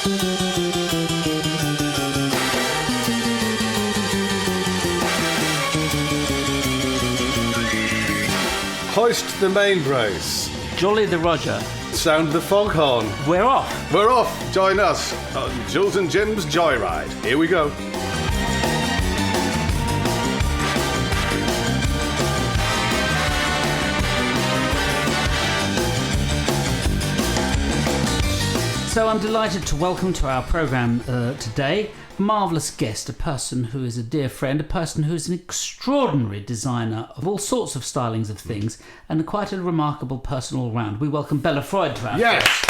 Hoist the main brace. Jolly the Roger. Sound the foghorn. We're off. We're off. Join us on Jools and Jim's Joyride. Here we go. So I'm delighted to welcome to our programme today a marvellous guest, a person who is a dear friend, a person who is an extraordinary designer of all sorts of stylings of things, and quite a remarkable person all round. We welcome Bella Freud to our Yes. show.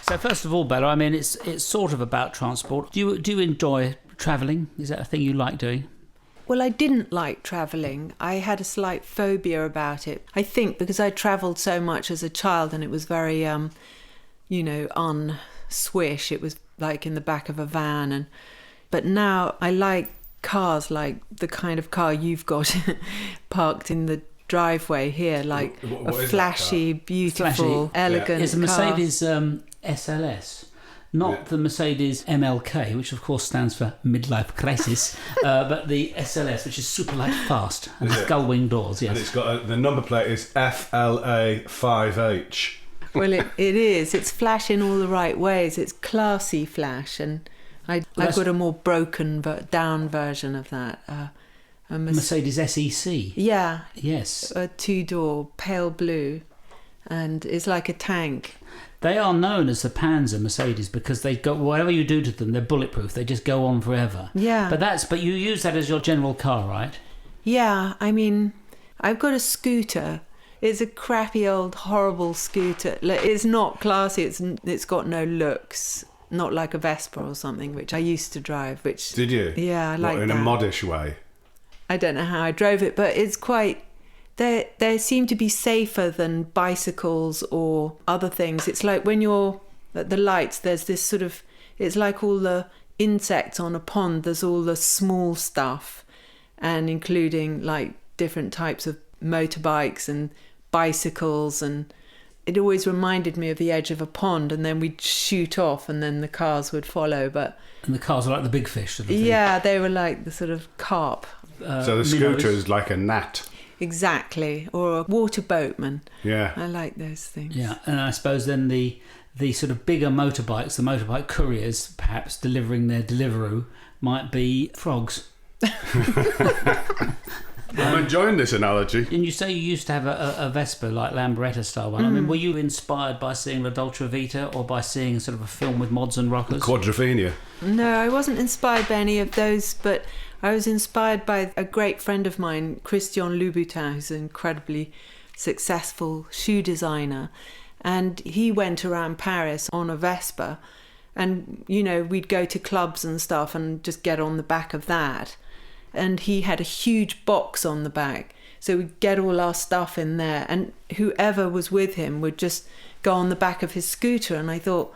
So first of all, Bella, I mean, it's sort of about transport. Do you enjoy travelling? Is that a thing you like doing? Well, I didn't like travelling. I had a slight phobia about it. I think because I travelled so much as a child and it was very, unswish. It was like in the back of a van. But now I like cars, like the kind of car you've got parked in the driveway here, like what a flashy, beautiful, elegant It's a Mercedes SLS. Not the Mercedes MLK, which of course stands for midlife crisis, but the SLS, which is super light fast and gull wing doors. Yes, And it's got the number plate is FLA5H. Well, it is. It's flash in all the right ways. It's classy flash, and I've got a more broken but down version of that. A Mercedes SEC. Yeah. Yes. A 2-door, pale blue, and it's like a tank. They are known as the Panzer Mercedes because they go, whatever you do to them, they're bulletproof. They just go on forever. Yeah. But you use that as your general car, right? Yeah, I mean, I've got a scooter. It's a crappy old horrible scooter. It's not classy. It's got no looks. Not like a Vespa or something, which I used to drive. Which Did you? Yeah, I like that. In a modish way? I don't know how I drove it, but it's quite... They seem to be safer than bicycles or other things. It's like when you're at the lights, there's this sort of... It's like all the insects on a pond. There's all the small stuff, and including like different types of motorbikes and bicycles, and it always reminded me of the edge of a pond, and then we'd shoot off and then the cars would follow. And the cars are like the big fish, sort of thing. Yeah, they were like the sort of carp. So the scooter is like a gnat. Exactly, or a water boatman. Yeah. I like those things. Yeah, and I suppose then the sort of bigger motorbikes, the motorbike couriers, perhaps delivering their Deliveroo, might be frogs. I'm enjoying this analogy. And you say you used to have a Vespa, like Lambretta style one. I mean, were you inspired by seeing La Dolce Vita or by seeing sort of a film with mods and rockers? Quadrophenia. No, I wasn't inspired by any of those, but I was inspired by a great friend of mine, Christian Louboutin, who's an incredibly successful shoe designer. And he went around Paris on a Vespa. And, we'd go to clubs and stuff and just get on the back of that. And he had a huge box on the back. So we'd get all our stuff in there. And whoever was with him would just go on the back of his scooter. And I thought,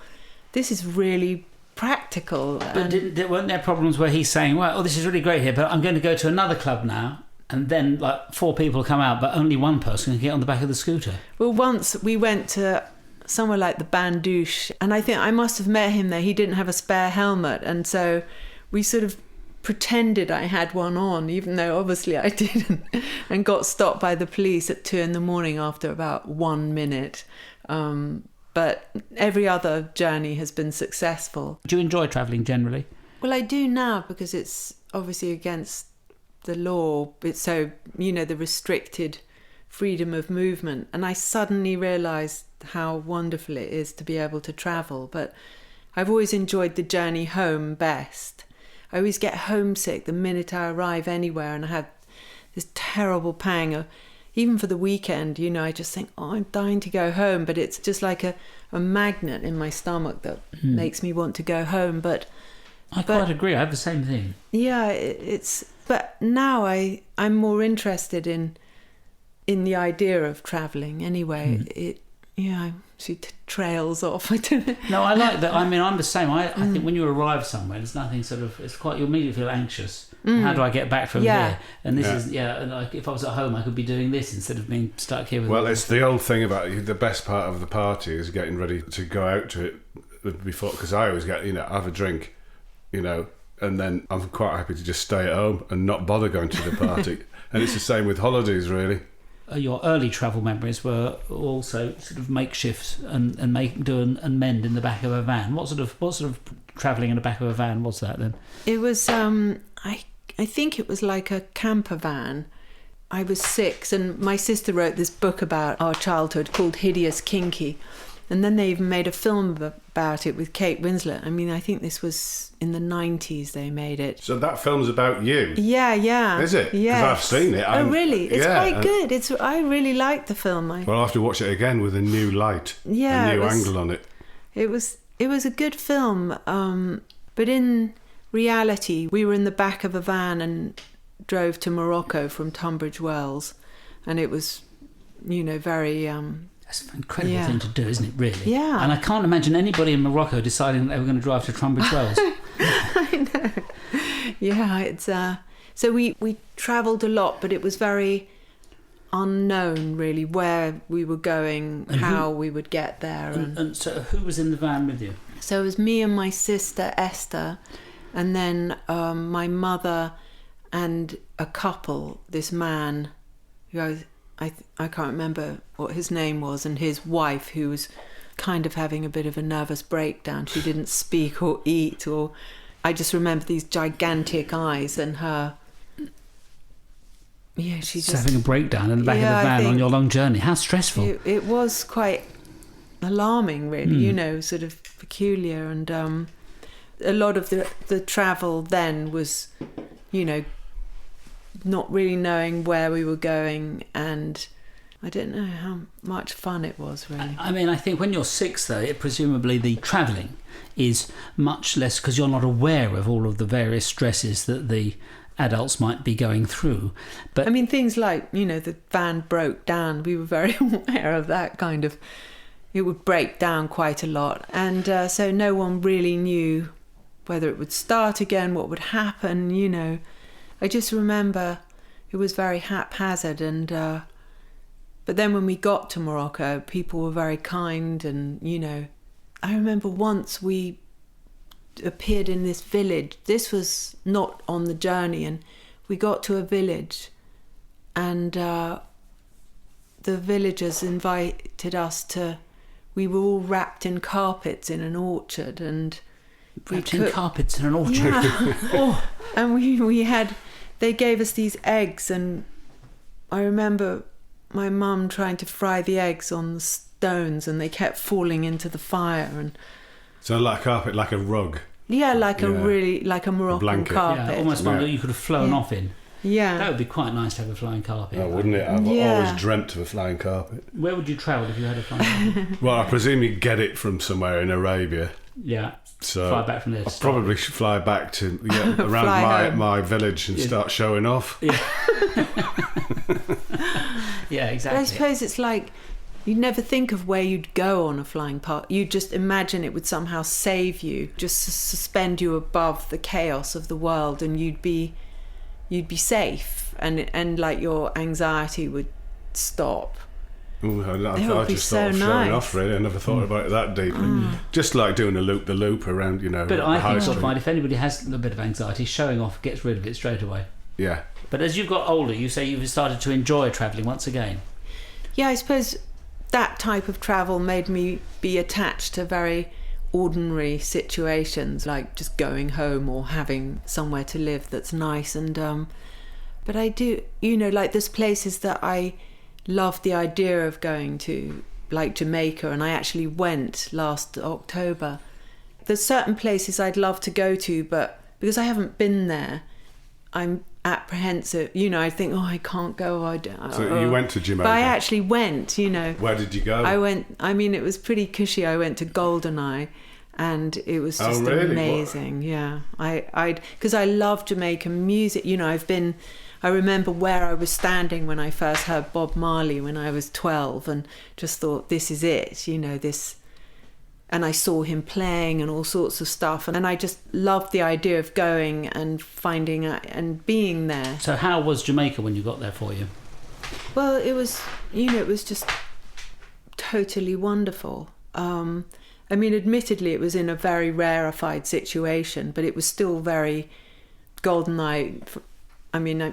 this is really practical. But weren't there problems where he's saying, well, this is really great here, but I'm going to go to another club now, and then like 4 people come out, but only one person can get on the back of the scooter? Well, once we went to somewhere like the Bandouche, and I think I must have met him there. He didn't have a spare helmet, and so we sort of pretended I had one on, even though obviously I didn't, and got stopped by the police at 2 a.m. after about 1 minute. But every other journey has been successful. Do you enjoy travelling generally? Well, I do now because it's obviously against the law. It's so, the restricted freedom of movement. And I suddenly realised how wonderful it is to be able to travel. But I've always enjoyed the journey home best. I always get homesick the minute I arrive anywhere, and I have this terrible pang of, even for the weekend, I just think, I'm dying to go home, but it's just like a magnet in my stomach that makes me want to go home. But I quite agree. I have the same thing. Yeah, but now I'm more interested in the idea of travelling anyway. she trails off. I don't know. No, I like that. I mean, I'm the same. I think when you arrive somewhere, there's nothing sort of. It's quite. You immediately feel anxious. How do I get back from here? And this is And like if I was at home, I could be doing this instead of being stuck here with. Well, it's the old thing about the best part of the party is getting ready to go out to it before, because I always get have a drink, and then I'm quite happy to just stay at home and not bother going to the party. And it's the same with holidays, really. Your early travel memories were also sort of makeshift and mend in the back of a van. What sort of travelling in the back of a van was that then? It was I think it was like a camper van. I was 6, and my sister wrote this book about our childhood called Hideous, Kinky, and then they even made a film about it with Kate Winslet. I mean, I think this was in the 90s they made it. So that film's about you? Yeah. Is it? Yeah. Because I've seen it. Oh, really? It's quite good. I really liked the film. Well, I'll have to watch it again with a new light, a new angle on it. It was a good film, but in reality, we were in the back of a van and drove to Morocco from Tunbridge Wells, and it was, very... That's an incredible thing to do, isn't it, really? Yeah. And I can't imagine anybody in Morocco deciding that they were going to drive to Tunbridge Wells. I know. Yeah, it's... So we travelled a lot, but it was very unknown, really, where we were going, and how we would get there. And so who was in the van with you? So it was me and my sister, Esther, and then my mother and a couple, this man, who I can't remember what his name was, and his wife, who was kind of having a bit of a nervous breakdown. She didn't speak or eat, or I just remember these gigantic eyes and her. Yeah, she's just having a breakdown in the back of the van on your long journey. How stressful! It was quite alarming, really. Sort of peculiar, and a lot of the travel then was, not really knowing where we were going, and I don't know how much fun it was, really. I mean, I think when you're 6, though, presumably the travelling is much less, because you're not aware of all of the various stresses that the adults might be going through. But I mean, things like, the van broke down. We were very aware of that kind of... It would break down quite a lot. And so no one really knew whether it would start again, what would happen, I just remember it was very haphazard, and but then when we got to Morocco, people were very kind, and I remember once we appeared in this village. This was not on the journey, and we got to a village, and the villagers invited us to... We were all wrapped in carpets in an orchard, and... Wrapped in carpets in an orchard? Yeah. And we had... They gave us these eggs, and I remember my mum trying to fry the eggs on the stones, and they kept falling into the fire. And so like a carpet, like a rug. Yeah, like a Moroccan carpet. Yeah, almost one that you could have flown off in. Yeah. That would be quite nice to have a flying carpet. Oh, wouldn't it? I've always dreamt of a flying carpet. Where would you travel if you had a flying carpet? Well, I presume you'd get it from somewhere in Arabia. Yeah. So fly back from there. I'll probably fly back to around my village and start showing off. Yeah. Yeah, exactly. But I suppose it's like you'd never think of where you'd go on a flying part. You'd just imagine it would somehow save you, just suspend you above the chaos of the world, and you'd be safe, and like your anxiety would stop. Ooh, I just thought of showing off, really. I never thought about it that deeply. Just like doing the loop around, But I think you'll find if anybody has a bit of anxiety, showing off gets rid of it straight away. Yeah. But as you've got older, you say you've started to enjoy travelling once again. Yeah, I suppose that type of travel made me be attached to very ordinary situations, like just going home or having somewhere to live that's nice. And but I do, like there's places that I loved the idea of going to, like Jamaica, and I actually went last October. There's certain places I'd love to go to, but because I haven't been there, I'm apprehensive. I think, I can't go. So you went to Jamaica? But I actually went, Where did you go? I went, it was pretty cushy. I went to Goldeneye, and it was just really? amazing. What? Yeah. Because I love Jamaican music. I remember where I was standing when I first heard Bob Marley when I was 12, and just thought, this is it, this. And I saw him playing and all sorts of stuff, and I just loved the idea of going and finding out and being there. So how was Jamaica when you got there for you? Well, it was, it was just totally wonderful. Admittedly, it was in a very rarefied situation, but it was still very GoldenEye.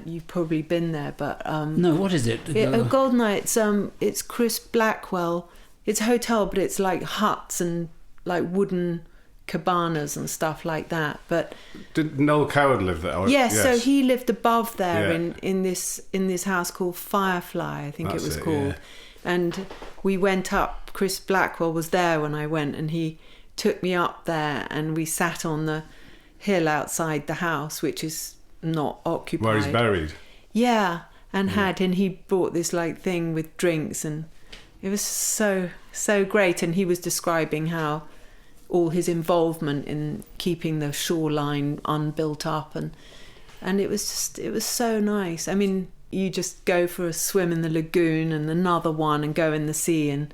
You've probably been there, but no. What is it? GoldenEye. It's Chris Blackwell. It's a hotel, but it's like huts and like wooden cabanas and stuff like that. But did Noel Coward live there? Yes, so he lived above there in this house called Firefly, I think. That's it was called. Yeah. And we went up. Chris Blackwell was there when I went, and he took me up there, and we sat on the hill outside the house, which is not occupied. Where he's buried. Yeah, and he brought this like thing with drinks, and it was so great. And he was describing how all his involvement in keeping the shoreline unbuilt up, and it was so nice. You just go for a swim in the lagoon and another one and go in the sea, and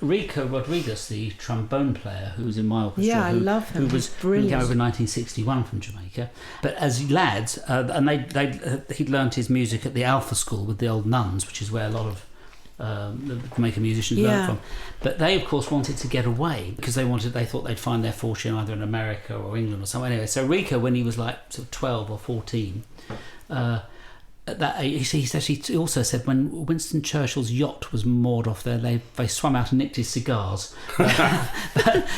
Rika Rodriguez, the trombone player who was in my orchestra, I love him. Who was brilliant. Over 1961 from Jamaica. But as lads, he'd learnt his music at the Alpha School with the old nuns, which is where a lot of the Jamaican musicians learnt from. But they, of course, wanted to get away because they thought they'd find their fortune either in America or England or somewhere. Anyway, so Rika, when he was like sort of 12 or 14. At that age, he also said when Winston Churchill's yacht was moored off there, they swam out and nicked his cigars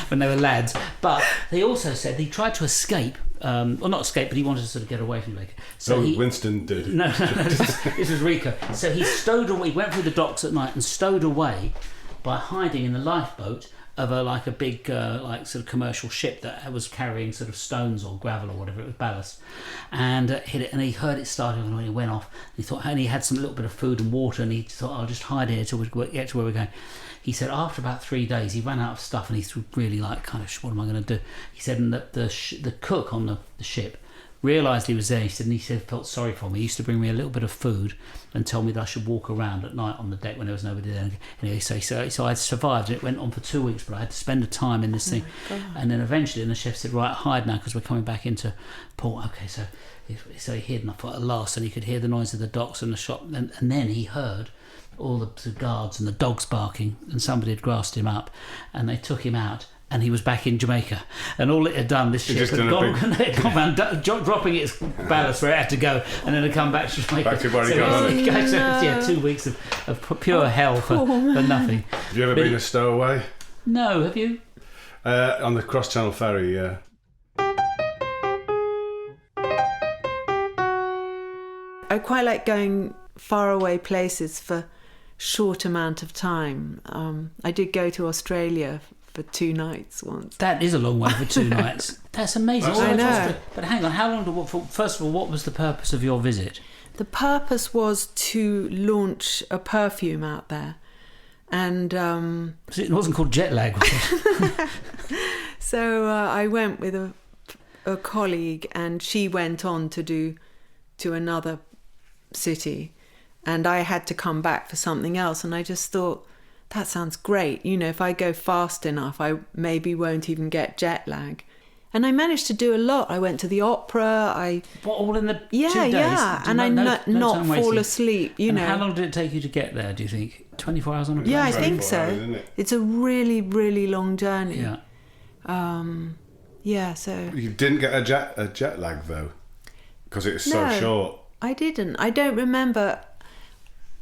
when they were lads. But they also said he tried to escape, not escape, but he wanted to sort of get away from Jamaica. So Winston did. No, this was Rika. So he stowed away, went through the docks at night and stowed away by hiding in the lifeboat of a big sort of commercial ship that was carrying sort of stones or gravel or whatever, it was ballast, and hit it, and he heard it starting when he went off. And he had some little bit of food and water, and he thought, I'll just hide here till we get to where we're going. He said after about 3 days he ran out of stuff, and he threw really what am I going to do? He said, and the cook on the ship realised he was there. He said felt sorry for me. He used to bring me a little bit of food and tell me that I should walk around at night on the deck when there was nobody there. Anyway, so I survived. It went on for 2 weeks, but I had to spend a time in this thing. And then eventually, and the chef said, right, hide now because we're coming back into port. Okay, so he hid, and I thought at last, and he could hear the noise of the docks and the shop, and then he heard all the guards and the dogs barking, and somebody had grassed him up, and they took him out. And he was back in Jamaica, and all it had done, this ship had gone around, dropping its ballast where it had to go, and then had come back to Jamaica. Back to where he got. So 2 weeks of pure hell for nothing. Have you ever been a stowaway? No, have you? On the cross-channel ferry, yeah. I quite like going far away places for short amount of time. I did go to Australia for 2 nights once. That is a long way for 2 nights. That's amazing. I know. But hang on, how long first of all, what was the purpose of your visit? The purpose was to launch a perfume out there. And it wasn't called jetlag, was it? So I went with a colleague, and she went on to another city, and I had to come back for something else. And I just thought, that sounds great. If I go fast enough, I maybe won't even get jet lag. And I managed to do a lot. I went to the opera. All in the 2 days? Yeah, and I not fall asleep. And how long did it take you to get there? Do you think 24 hours on a plane? Yeah, I think so. Hours, it's a really, really long journey. Yeah. So you didn't get a jet lag though, because it was so short. I didn't. I don't remember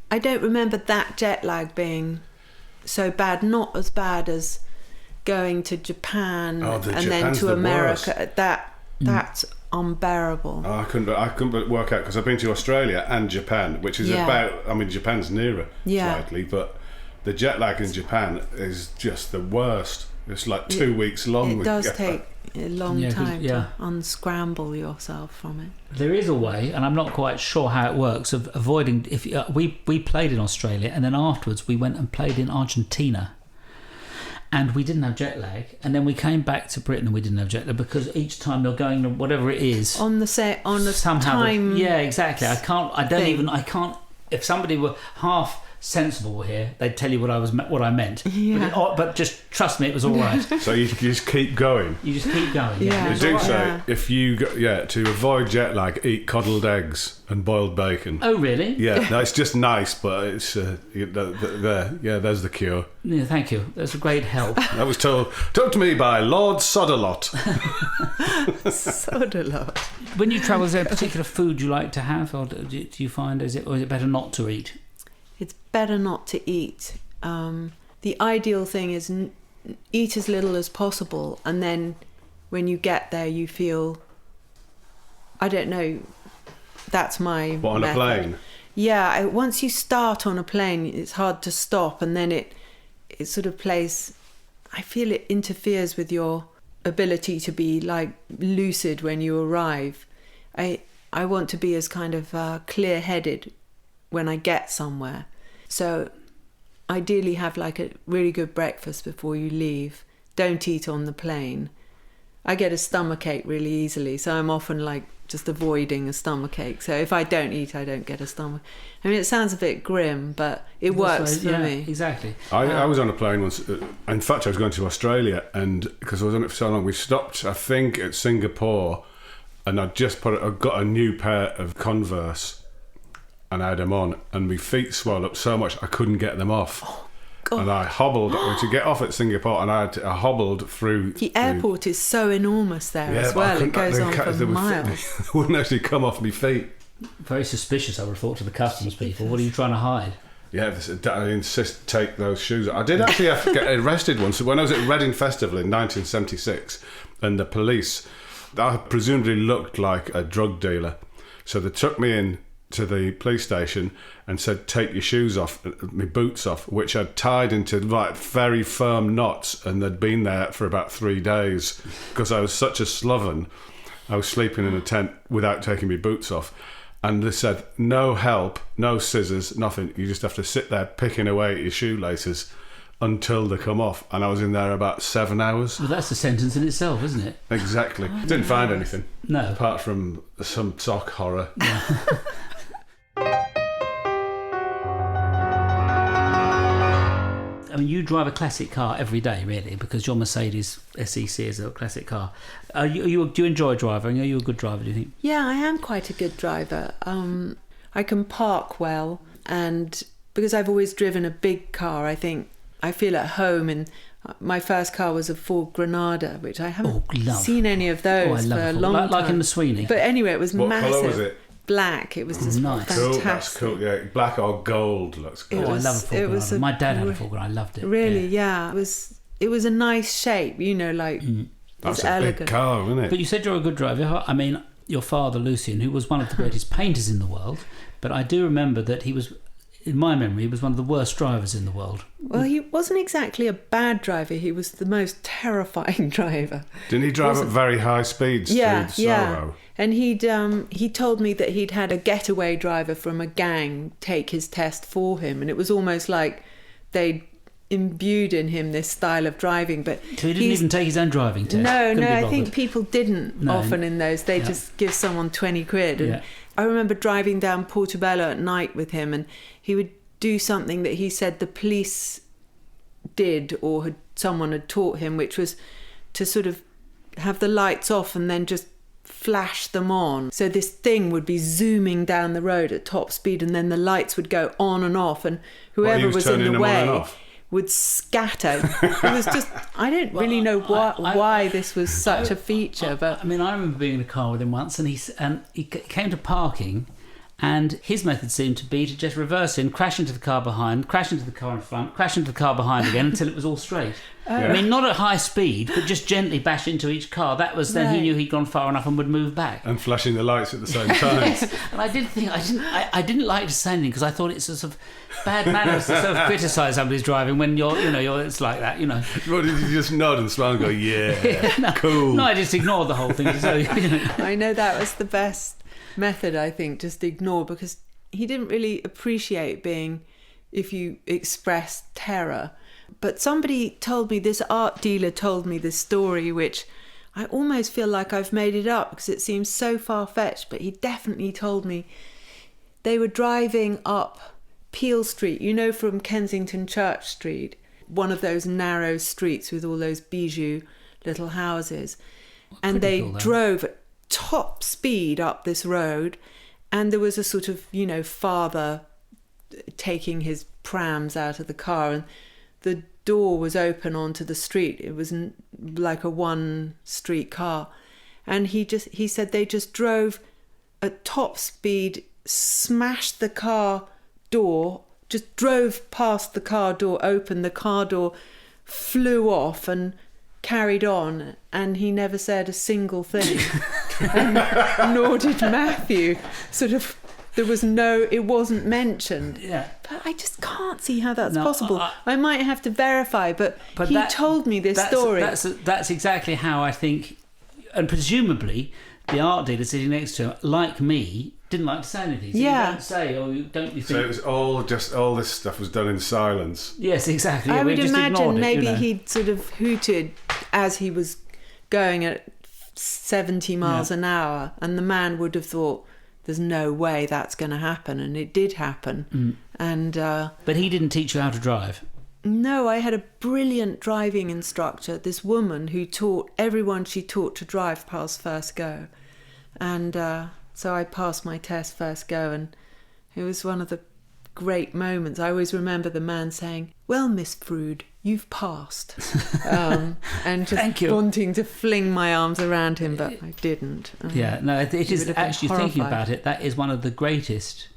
that jet lag being so bad. Not as bad as going to Japan and then to America. That's unbearable. I couldn't work out, because I've been to Australia and Japan, which is Japan's nearer slightly, but the jet lag in Japan is just the worst. It's like 2 weeks long. It does take a long time to unscramble yourself from it. There is a way, and I'm not quite sure how it works, of avoiding. We played in Australia, and then afterwards we went and played in Argentina. and we didn't have jet lag. And then we came back to Britain and we didn't have jet lag because each time you're going to whatever it is on the somehow time. Yeah, exactly. I can't. If somebody were half sensible here, they'd tell you what I meant. Yeah. But just trust me, it was all right. So you just keep going. You just keep going. Yeah. They do Right. say if you to avoid jet lag, eat coddled eggs and boiled bacon. Oh, really? Yeah, no, it's just nice, but it's there's the cure. Yeah, thank you. That's a great help. That was told to me by Lord Sodalot. Sort of lot. When you travel, is there a particular food you like to have, or do you find is it better not to eat? It's better not to eat. The ideal thing is eat as little as possible, and then when you get there, you feel. I don't know. That's my. What, on method. a plane? Yeah, once you start on a plane, it's hard to stop, and then it sort of plays. I feel it interferes with your ability to be like lucid when you arrive. I want to be as kind of clear-headed when I get somewhere. So ideally have like a really good breakfast before you leave. Don't eat on the plane. I get a stomachache really easily, so I'm often like just avoiding a stomachache. So if I don't eat, I don't get a stomach. I mean, it sounds a bit grim, but it works for me. Exactly. I was on a plane once. In fact, I was going to Australia, and because I was on it for so long, we stopped, I think, at Singapore, and I got a new pair of Converse, and I had them on, and my feet swelled up so much I couldn't get them off. Oh, God. And I hobbled to get off at Singapore, and I hobbled through. The airport is so enormous there as well. It goes on for miles. They wouldn't actually come off my feet. Very suspicious, I would have thought, to the customs people. What are you trying to hide? Yeah, I insist take those shoes. I did actually have to get arrested once when I was at Reading Festival in 1976, and the police, I presumably looked like a drug dealer, so they took me in to the police station and said, take your shoes off, my boots off, which I'd tied into like very firm knots, and they'd been there for about 3 days because I was such a sloven. I was sleeping in a tent without taking my boots off, and they said no help, no scissors, nothing, you just have to sit there picking away at your shoelaces until they come off. And I was in there about 7 hours. Well, that's a sentence in itself, isn't it? Exactly. Didn't find anything. No. Apart from some sock horror. I mean, you drive a classic car every day, really, because your Mercedes SEC is a classic car. Do you enjoy driving? Are you a good driver, do you think? Yeah, I am quite a good driver. I can park well, and because I've always driven a big car, I think I feel at home. And my first car was a Ford Granada, which I haven't seen any of those for a long time. Like in the Sweeney. But anyway, it was massive. What colour was it? Black. It was just nice. fantastic. Cool, that's cool. Yeah, black or gold looks cool. I love a Ford Granada. My dad had a Ford Granada. I loved it. Really, yeah. It was a nice shape, like That's it's a elegant. big car, isn't it? But you said you're a good driver. I mean, your father, Lucian, who was one of the greatest painters in the world, but I do remember that he was, in my memory, he was one of the worst drivers in the world. Well, he wasn't exactly a bad driver. He was the most terrifying driver. Didn't he drive at very high speeds through Soho? And he told me that he'd had a getaway driver from a gang take his test for him, and it was almost like they'd imbued in him this style of driving. But so he didn't even take his own driving test? No, I think people didn't often in those. They just give someone 20 quid. And I remember driving down Portobello at night with him, and he would do something that he said the police did or someone had taught him, which was to sort of have the lights off and then just flash them on. So this thing would be zooming down the road at top speed, and then the lights would go on and off, and whoever was in the way would scatter. It was just, I don't really know why this was such a feature. But I mean, I remember being in a car with him once, and he came to parking, and his method seemed to be to just reverse in, crash into the car behind, crash into the car in front, crash into the car behind again until it was all straight. I mean, not at high speed, but just gently bash into each car. That was then he knew he'd gone far enough and would move back. And flashing the lights at the same time. Yes, and I didn't like to say anything because I thought it's sort of bad manners to sort of criticise somebody's driving when you're it's like that, Well, did you just nod and smile and go, cool? No, I just ignored the whole thing. So, I know that was the best method, I think, just ignore, because he didn't really appreciate being, if you express terror, But somebody told me, this art dealer told me this story, which I almost feel like I've made it up because it seems so far-fetched, but he definitely told me they were driving up Peel Street, you know, from Kensington Church Street, one of those narrow streets with all those bijou little houses. And they drove at top speed up this road, and there was a sort of, you know, father taking his prams out of the car, and the door was open onto the street. It was like a one street car. And he said they just drove at top speed, smashed the car door, just drove past the car door, opened the car door, flew off and carried on, and he never said a single thing. And nor did Matthew. It wasn't mentioned. Yeah. But I just can't see how that's possible. I might have to verify, but he told me this story. That's exactly how I think, and presumably the art dealer sitting next to him, like me, didn't like to say anything. So yeah. You don't say, or don't you think... So it was all this stuff was done in silence. Yes, exactly. I would just imagine maybe it, he'd sort of hooted as he was going at 70 miles an hour, and the man would have thought, there's no way that's going to happen, and it did happen. And but he didn't teach you how to drive? No, I had a brilliant driving instructor, this woman who taught everyone she taught to drive past first go. And so I passed my test first go, and it was one of the great moments. I always remember the man saying, "Well, Miss Freud, you've passed." And just wanting to fling my arms around him, but I didn't. It is actually thinking about it, that is one of the greatest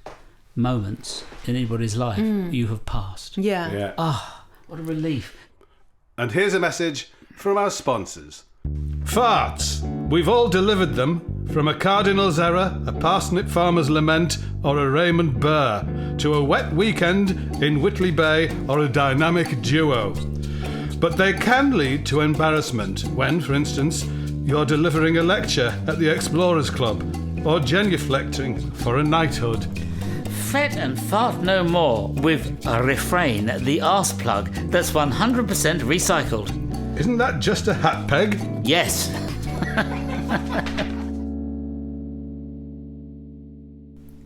moments in anybody's life. You have passed. Yeah. What a relief. And here's a message from our sponsors. Farts. We've all delivered them, from a cardinal's error, a parsnip farmer's lament, or a Raymond Burr, to a wet weekend in Whitley Bay, or a dynamic duo. But they can lead to embarrassment when, for instance, you're delivering a lecture at the Explorers Club, or genuflecting for a knighthood. Fret and fart no more with a Refrain, the arse plug that's 100% recycled. Isn't that just a hat peg? Yes.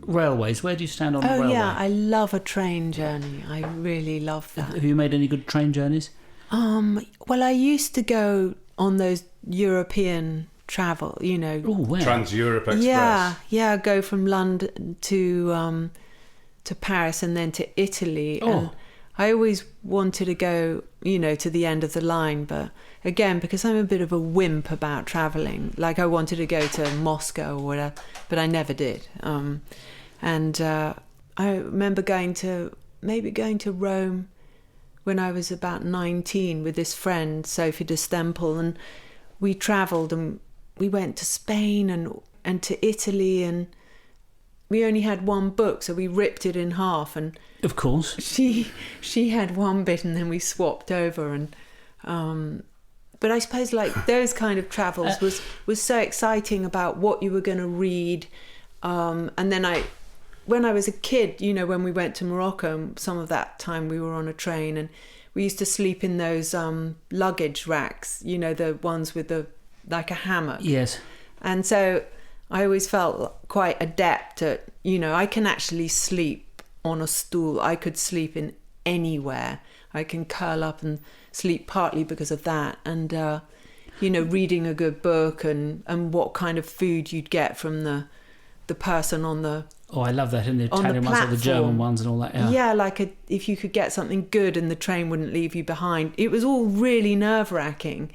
Railways, where do you stand on the railway? Oh yeah, I love a train journey. I really love that. Have you made any good train journeys? Well, I used to go on those European travel, you know. Oh, where? Trans-Europe Express. Yeah, go from London to Paris and then to Italy. Oh. And I always wanted to go, you know, to the end of the line, but again, because I'm a bit of a wimp about travelling, like I wanted to go to Moscow or whatever, but I never did. I remember going to Rome when I was about 19 with this friend, Sophie de Stempel, and we travelled and we went to Spain and to Italy, and we only had one book, so we ripped it in half, and of course she had one bit and then we swapped over, and but I suppose like those kind of travels was so exciting about what you were going to read, and then when I was a kid, you know, when we went to Morocco, some of that time we were on a train, and we used to sleep in those luggage racks, you know, the ones with like a hammock. Yes. And so I always felt quite adept at, you know, I can actually sleep on a stool. I could sleep in anywhere. I can curl up and sleep, partly because of that. And, you know, reading a good book and what kind of food you'd get from the person on the... Oh, I love that, in the Italian ones or the German ones and all that. Yeah, like if you could get something good and the train wouldn't leave you behind. It was all really nerve-wracking.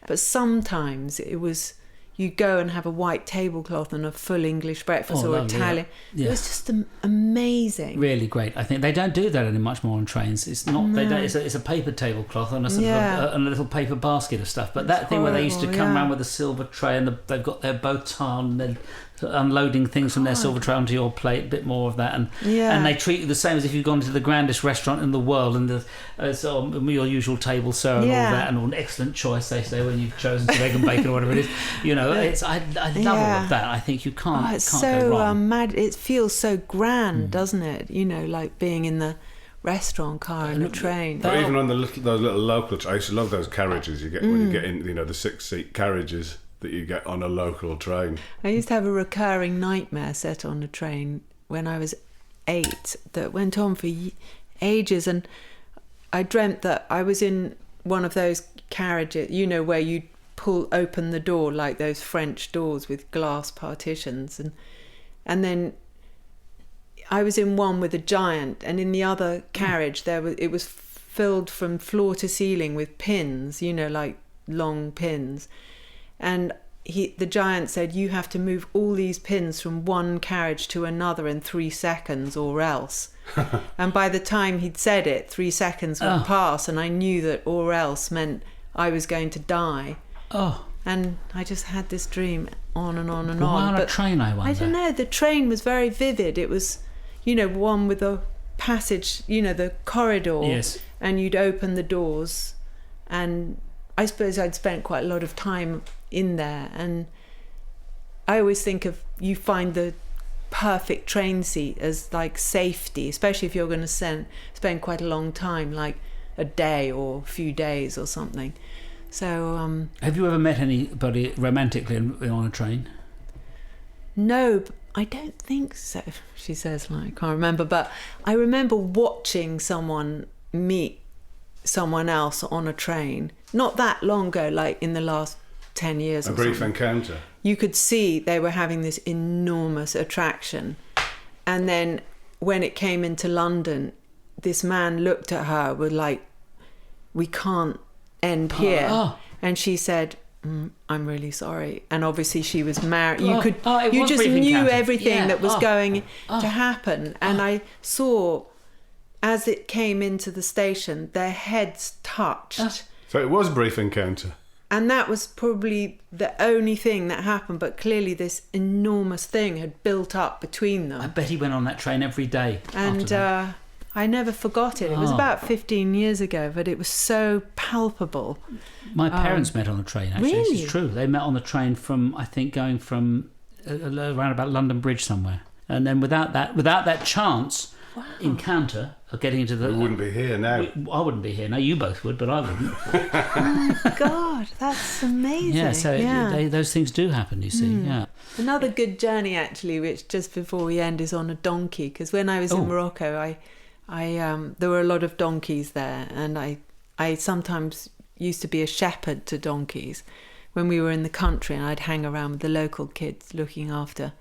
But sometimes it was... You go and have a white tablecloth and a full English breakfast, or lovely, Italian. Yeah. It was just amazing. Really great. I think they don't do that any much more on trains. It's not. No. They don't. It's a paper tablecloth and a sort of a little paper basket of stuff. But that thing where they used to come around with a silver tray and they've got their baton and then unloading things from their silver tray onto your plate, a bit more of that, and they treat you the same as if you've gone to the grandest restaurant in the world, and your usual table, sir, and all that, and an excellent choice, they say, when you've chosen some egg and bacon or whatever it is. You know, I love all of that. I think you can't it's go so wrong. mad. It feels so grand, doesn't it? You know, like being in the restaurant car and a train. But even on those little local, I used to love those carriages you get when you get in, the 6-seat carriages that you get on a local train. I used to have a recurring nightmare set on a train when I was 8 that went on for ages, and I dreamt that I was in one of those carriages, where you pull open the door like those French doors with glass partitions, and then I was in one with a giant, and in the other carriage it was filled from floor to ceiling with pins, like long pins. And the giant said, you have to move all these pins from one carriage to another in 3 seconds or else. And by the time he'd said it, 3 seconds would pass, and I knew that or else meant I was going to die. Oh. And I just had this dream on and on and Why on. on a train, I wonder? I don't know. The train was very vivid. It was, one with a passage, the corridor. Yes. And you'd open the doors. And I suppose I'd spent quite a lot of time in there. And I always think of, you find the perfect train seat as like safety, especially if you're going to spend quite a long time, like a day or a few days or something. So, have you ever met anybody romantically on a train? No, I don't think so, she says. I can't remember, but I remember watching someone meet someone else on a train not that long ago, like in the last 10 years or something. A brief encounter. You could see they were having this enormous attraction, and then when it came into London, this man looked at her with like, we can't end here. And she said, I'm really sorry. And obviously she was married. You just knew everything that was going to happen. And I saw, as it came into the station, their heads touched. So it was a brief encounter. And that was probably the only thing that happened, but clearly this enormous thing had built up between them. I bet he went on that train every day. And I never forgot it. It was about 15 years ago, but it was so palpable. My parents met on a train, actually. Really? This is true. They met on the train from, I think, going from around about London Bridge somewhere. And then without that chance encounter of getting into the... We wouldn't be here now. I wouldn't be here. No, you both would, but I wouldn't. Oh, my God, that's amazing. Yeah, so those things do happen, you see, yeah. Another good journey, actually, which just before we end, is on a donkey. Because when I was in Morocco, I there were a lot of donkeys there, and I sometimes used to be a shepherd to donkeys when we were in the country, and I'd hang around with the local kids looking after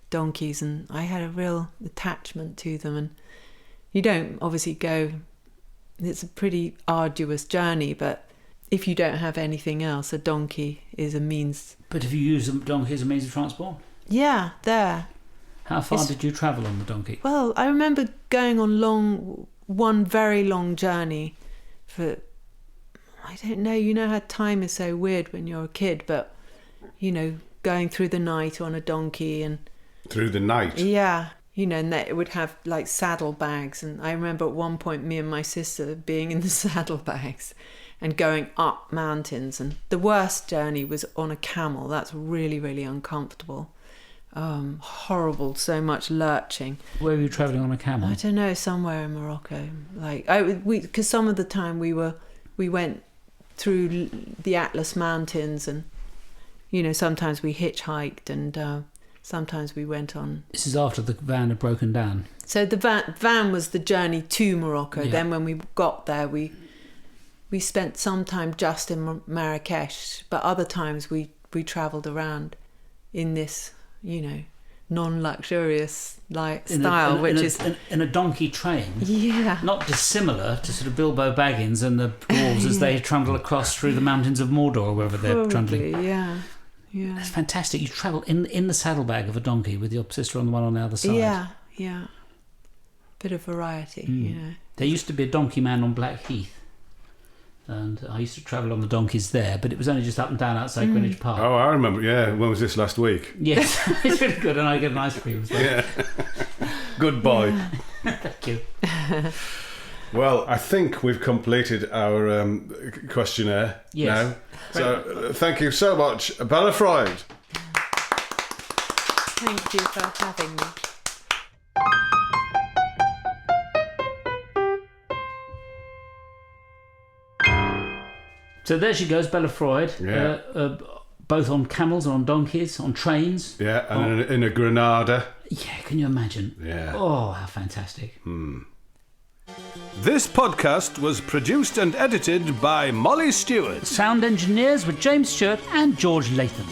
donkeys, and I had a real attachment to them. And you don't obviously go, it's a pretty arduous journey, but if you don't have anything else, a donkey is a means. But if you use a donkey as a means of transport? Yeah, there. How far did you travel on the donkey? Well, I remember going on one very long journey for, I don't know, you know how time is so weird when you're a kid, but, going through the night on a donkey and... Through the night? Yeah, and it would have like saddlebags, and I remember at one point me and my sister being in the saddlebags and going up mountains, and the worst journey was on a camel. That's really, really uncomfortable. Horrible, so much lurching. Where were you travelling on a camel? I don't know, somewhere in Morocco. Because some of the time we went through the Atlas Mountains, and sometimes we hitchhiked, and sometimes we went on. This is after the van had broken down. So the van was the journey to Morocco. Yeah. Then when we got there, we spent some time just in Marrakesh, but other times we travelled around in this, non-luxurious style, which is in a donkey train. Yeah, not dissimilar to sort of Bilbo Baggins and the dwarves as they trundle across through the mountains of Mordor, or wherever they're trundling. Yeah. That's fantastic. You travel in the saddlebag of a donkey with your sister on the one on the other side. Yeah. Bit of variety, There used to be a donkey man on Blackheath, and I used to travel on the donkeys there, but it was only just up and down outside Greenwich Park. Oh, I remember, yeah. When was this, last week? Yes, it's really good, and I get an ice cream as well. Yeah. Good boy. Thank you. Well, I think we've completed our questionnaire now. So thank you so much, Bella Freud. Thank you for having me. So there she goes, Bella Freud. Yeah. Both on camels, on donkeys, on trains. Yeah, and in a Granada. Yeah, can you imagine? Yeah. Oh, how fantastic. This podcast was produced and edited by Molly Stewart. Sound engineers were James Stewart and George Latham.